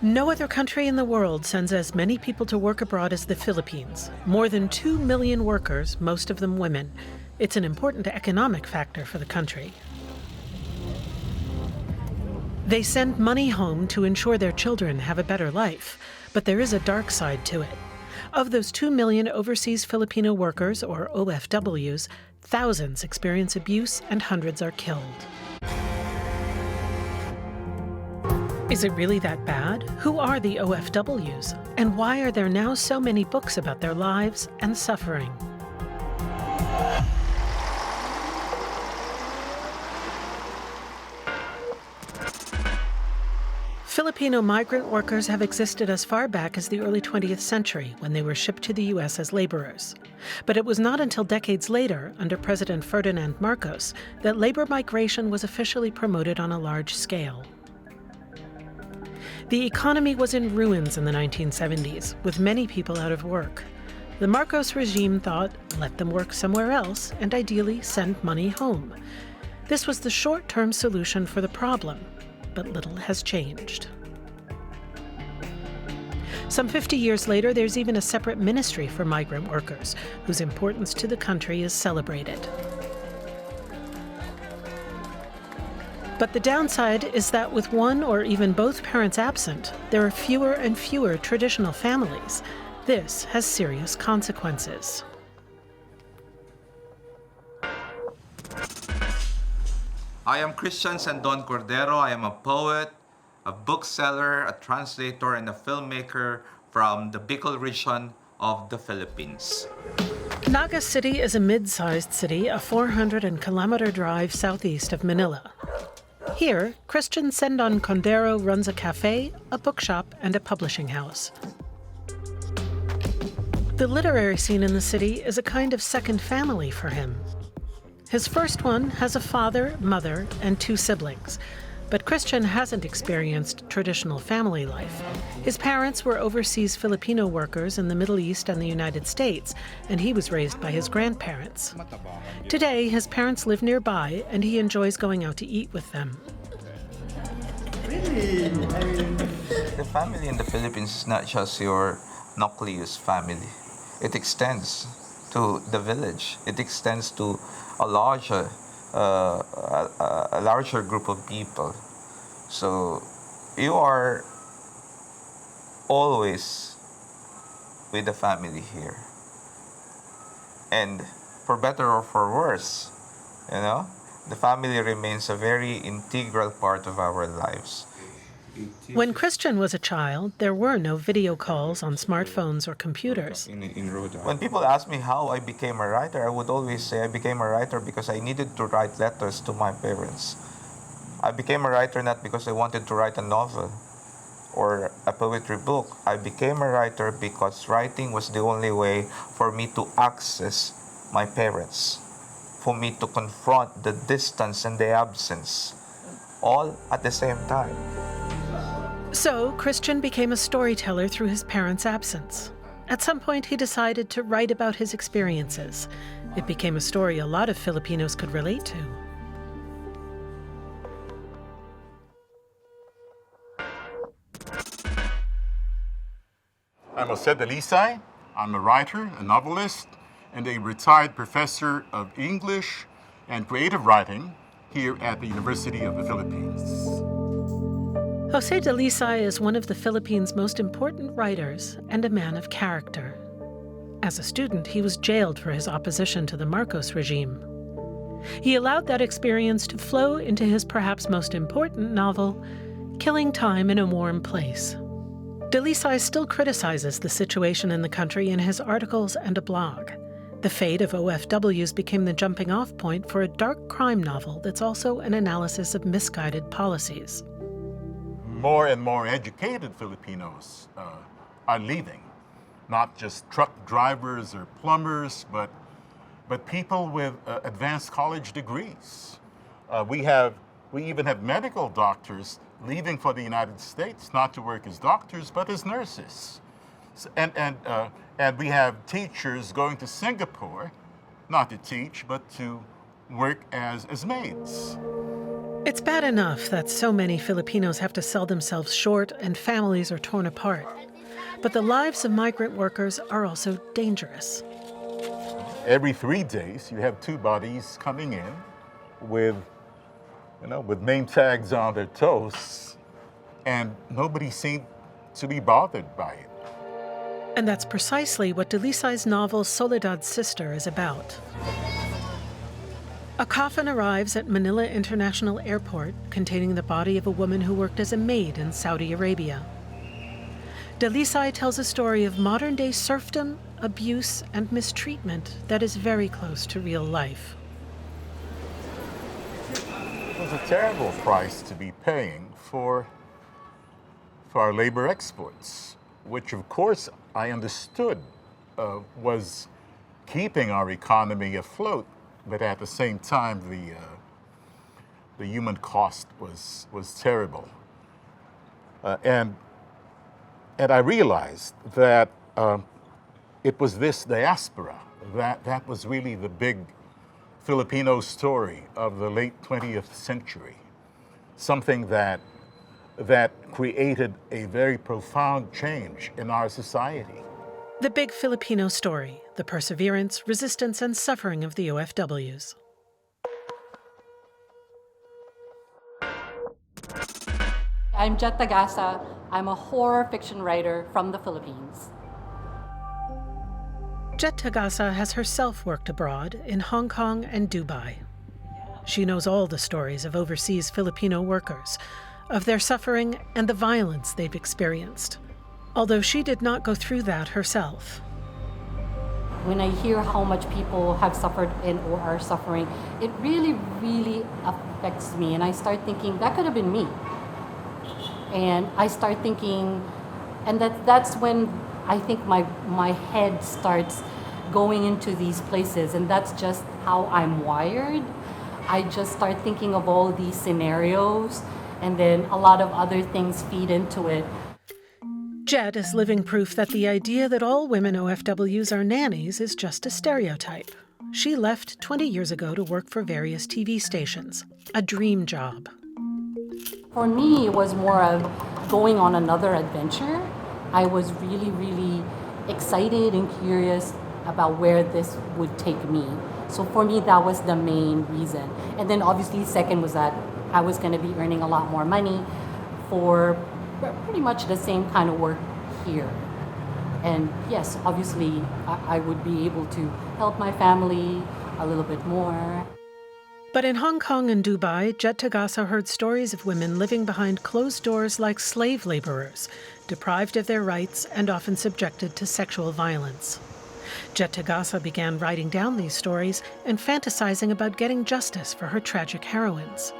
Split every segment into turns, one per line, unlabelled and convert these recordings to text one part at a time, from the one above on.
No other country in the world sends as many people to work abroad as the Philippines. More than 2 million workers, most of them women. It's an important economic factor for the country. They send money home to ensure their children have a better life, but there is a dark side to it. Of those 2 million Overseas Filipino Workers, or OFWs, thousands experience abuse and hundreds are killed. Is it really that bad? Who are the OFWs? And why are there now so many books about their lives and suffering? Filipino migrant workers have existed as far back as the early 20th century, when they were shipped to the U.S. as laborers. But it was not until decades later, under President Ferdinand Marcos, that labor migration was officially promoted on a large scale. The economy was in ruins in the 1970s, with many people out of work. The Marcos regime thought, let them work somewhere else and ideally send money home. This was the short-term solution for the problem, but little has changed. Some 50 years later, there's even a separate ministry for migrant workers, whose importance to the country is celebrated. But the downside is that with one or even both parents absent, there are fewer and fewer traditional families. This has serious consequences.
I am Kristian Sendon Cordero. I am a poet, a bookseller, a translator, and a filmmaker from the Bicol region of the Philippines.
Naga City is a mid-sized city, a 400-kilometer drive southeast of Manila. Here, Kristian Sendon Cordero runs a cafe, a bookshop, and a publishing house. The literary scene in the city is a kind of second family for him. His first one has a father, mother, and 2 siblings. But Kristian hasn't experienced traditional family life. His parents were overseas Filipino workers in the Middle East and the United States, and he was raised by his grandparents. Today, his parents live nearby, and he enjoys going out to eat with them.
Really? The family in the Philippines is not just your nucleus family. It extends to the village. It extends to a larger group of people. So you are always with the family here. And for better or for worse, the family remains a very integral part of our lives.
When Kristian was a child, there were no video calls on smartphones or computers.
When people ask me how I became a writer, I would always say I became a writer because I needed to write letters to my parents. I became a writer not because I wanted to write a novel or a poetry book. I became a writer because writing was the only way for me to access my parents, for me to confront the distance and the absence, all at the same time.
So, Kristian became a storyteller through his parents' absence. At some point, he decided to write about his experiences. It became a story a lot of Filipinos could relate to.
I'm José Dalisay. I'm a writer, a novelist, and a retired professor of English and creative writing here at the University of the Philippines.
José Dalisay is one of the Philippines' most important writers and a man of character. As a student, he was jailed for his opposition to the Marcos regime. He allowed that experience to flow into his perhaps most important novel, Killing Time in a Warm Place. Dalisay still criticizes the situation in the country in his articles and a blog. The fate of OFWs became the jumping-off point for a dark crime novel that's also an analysis of misguided policies.
More and more educated Filipinos are leaving, not just truck drivers or plumbers, but people with advanced college degrees. We even have medical doctors leaving for the United States, not to work as doctors, but as nurses. And we have teachers going to Singapore, not to teach, but to work as maids.
It's bad enough that so many Filipinos have to sell themselves short and families are torn apart. But the lives of migrant workers are also dangerous.
Every 3 days, you have 2 bodies coming in with, with name tags on their toes, and nobody seemed to be bothered by it.
And that's precisely what Dalisay's novel Soledad's Sister is about. A coffin arrives at Manila International Airport containing the body of a woman who worked as a maid in Saudi Arabia. Dalisay tells a story of modern-day serfdom, abuse, and mistreatment that is very close to real life.
It was a terrible price to be paying for our labor exports, which of course I understood was keeping our economy afloat, but at the same time the human cost was terrible. And I realized that it was this diaspora that was really the big Filipino story of the late 20th century, something that created a very profound change in our society.
The Big Filipino Story, the perseverance, resistance, and suffering of the OFWs.
I'm Tagasa. I'm a horror fiction writer from the Philippines.
Tagasa has herself worked abroad in Hong Kong and Dubai. She knows all the stories of overseas Filipino workers, of their suffering and the violence they've experienced, although she did not go through that herself.
When I hear how much people have suffered and or are suffering, it really, really affects me. And I start thinking, that could have been me. And I start thinking, and that's when I think my head starts going into these places, and that's just how I'm wired. I just start thinking of all these scenarios, and then a lot of other things feed into it.
Jed is living proof that the idea that all women OFWs are nannies is just a stereotype. She left 20 years ago to work for various TV stations, a dream job.
For me, it was more of going on another adventure. I was really, really excited and curious about where this would take me. So for me, that was the main reason. And then obviously, second was that I was going to be earning a lot more money for pretty much the same kind of work here. And yes, obviously, I would be able to help my family a little bit more.
But in Hong Kong and Dubai, Tagasa heard stories of women living behind closed doors like slave laborers, deprived of their rights and often subjected to sexual violence. Tagasa began writing down these stories and fantasizing about getting justice for her tragic heroines.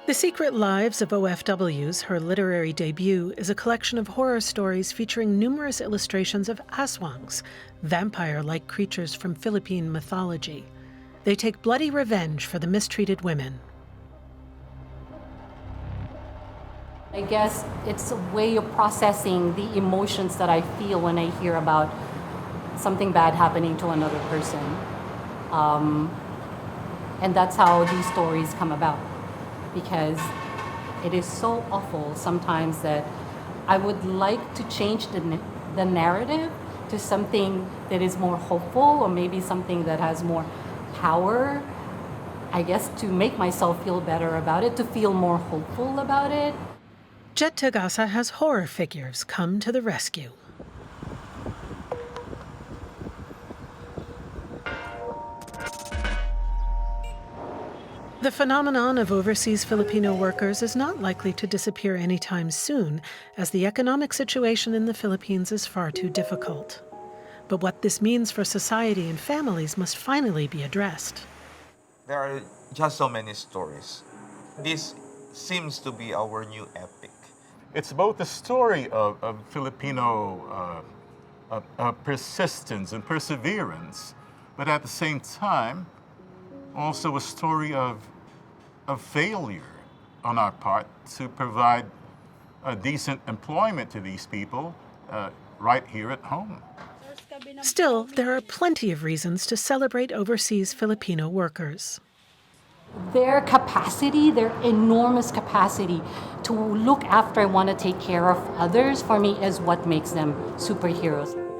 The Secret Lives of OFWs, her literary debut, is a collection of horror stories featuring numerous illustrations of aswangs, vampire-like creatures from Philippine mythology. They take bloody revenge for the mistreated women.
I guess it's a way of processing the emotions that I feel when I hear about something bad happening to another person. And that's how these stories come about. Because it is so awful sometimes that I would like to change the narrative to something that is more hopeful, or maybe something that has more power, I guess, to make myself feel better about it, to feel more hopeful about it.
Tagasa has horror figures come to the rescue. The phenomenon of overseas Filipino workers is not likely to disappear anytime soon, as the economic situation in the Philippines is far too difficult. But what this means for society and families must finally be addressed.
There are just so many stories. This seems to be our new epic.
It's both a story of Filipino persistence and perseverance, but at the same time, also a story of failure on our part to provide a decent employment to these people right here at home.
Still, there are plenty of reasons to celebrate overseas Filipino workers.
Their capacity, their enormous capacity to look after and want to take care of others, for me, is what makes them superheroes.